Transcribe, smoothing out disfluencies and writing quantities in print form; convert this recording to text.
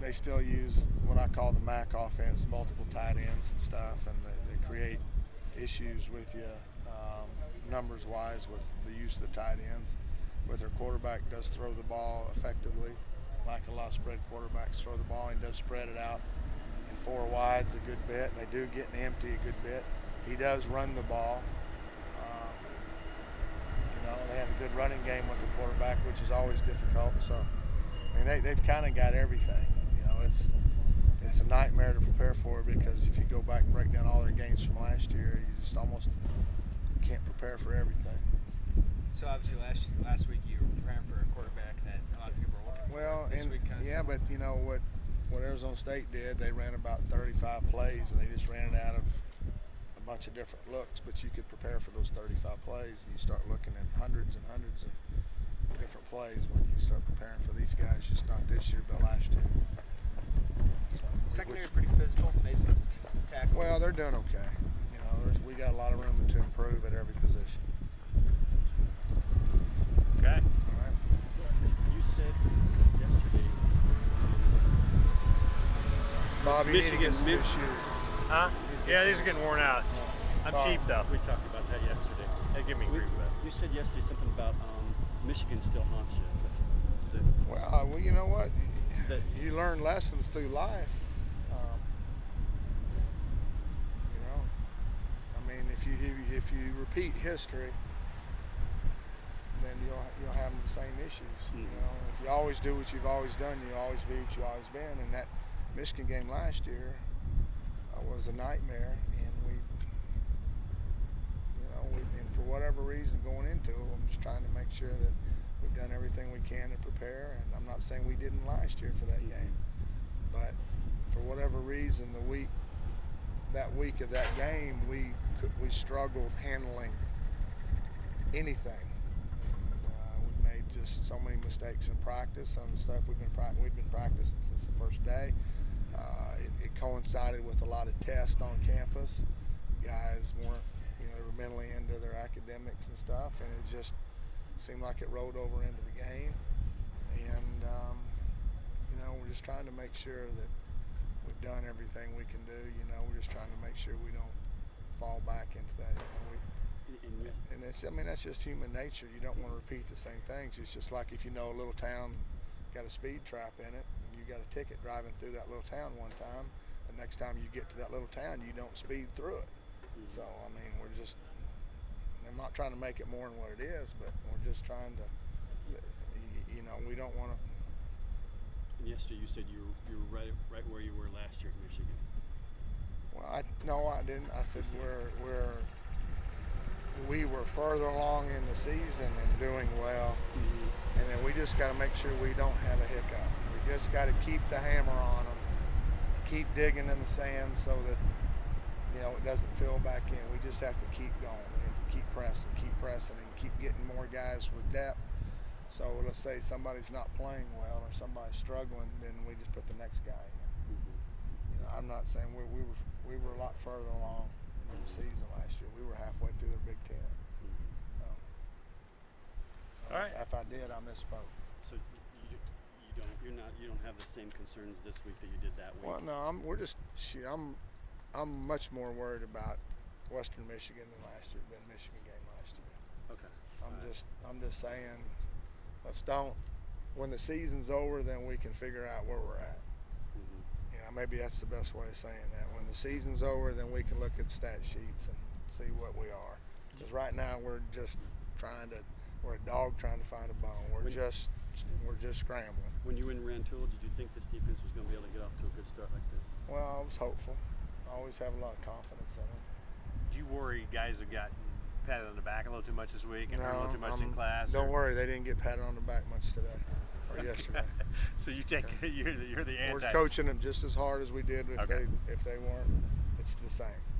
they still use what I call the MAC offense, multiple tight ends and stuff, and they create issues with you numbers-wise with the use of the tight ends. But their quarterback does throw the ball effectively, like a lot of spread quarterbacks throw the ball, and does spread it out in four wides a good bit. They do get an empty a good bit. He does run the ball. They have a good running game with the quarterback, which is always difficult. So, I mean, they've kind of got everything. It's a nightmare to prepare for because if you go back and break down all their games from last year, you just almost can't prepare for everything. So obviously last week you were preparing for a quarterback that a lot of people are looking for. Well, This week kind of yeah, but you know what Arizona State did? They ran about 35 plays, and they just ran it out of a bunch of different looks. But you could prepare for those 35 plays, and you start looking at hundreds and hundreds of different plays when you start preparing for these guys. Just not this year, but last year. So, secondary pretty physical. Made some tackles. Well, they're doing okay. We got a lot of room to improve at every position. Okay. All right. You said yesterday, Bob, you need to get some new Michigan- shoes. Huh? Yeah, these are getting worn out. I'm cheap though. we talked about that yesterday. They give me grief with that. You said yesterday something about Michigan still haunts you. Well, you know what? That- You learn lessons through life. I mean, if you repeat history, then you'll have the same issues. If you always do what you've always done, you'll always be what you've always been. And that Michigan game last year was a nightmare, and and for whatever reason going into it, I'm just trying to make sure that we've done everything we can to prepare. And I'm not saying we didn't last year for that game, but for whatever reason, that week of that game, we struggled handling anything. We made just so many mistakes in practice on stuff we've been practicing since the first day. It coincided with a lot of tests on campus. Guys weren't, they were mentally into their academics and stuff, and it just seemed like it rolled over into the game. And we're just trying to make sure that we've done everything we can do. We're just trying to make sure we don't fall back into that. And that's just human nature. You don't want to repeat the same things. It's just like if a little town got a speed trap in it, and you got a ticket driving through that little town one time, the next time you get to that little town, you don't speed through it. So, I mean, I'm not trying to make it more than what it is, but we're just trying to, we don't want to. And yesterday you said you were right where you were last year at Michigan. Well, no, I didn't. I said we were further along in the season and doing well, and then we just got to make sure we don't have a hiccup. We just got to keep the hammer on them, keep digging in the sand so that it doesn't fill back in. We just have to keep going. We have to keep pressing, and keep getting more guys with depth. So let's say somebody's not playing well or somebody's struggling, then we just put the next guy in. I'm not saying we were a lot further along in the season last year. We were halfway through the Big Ten. So, all right. If I did, I misspoke. So you don't have the same concerns this week that you did that week. Well, no, I'm much more worried about Western Michigan than Michigan game last year. Okay. I'm just saying, when the season's over, then we can figure out where we're at. Maybe that's the best way of saying that. When the season's over, then we can look at stat sheets and see what we are. Because right now we're a dog trying to find a bone. We're just scrambling. When you were in Rantoul, did you think this defense was going to be able to get off to a good start like this? Well, I was hopeful. I always have a lot of confidence in them. Do you worry guys have gotten patted on the back a little too much this week and a little too much in class? Don't worry, they didn't get patted on the back much today or yesterday. So you take you're the anti. We're coaching them just as hard as we did if they weren't. It's the same.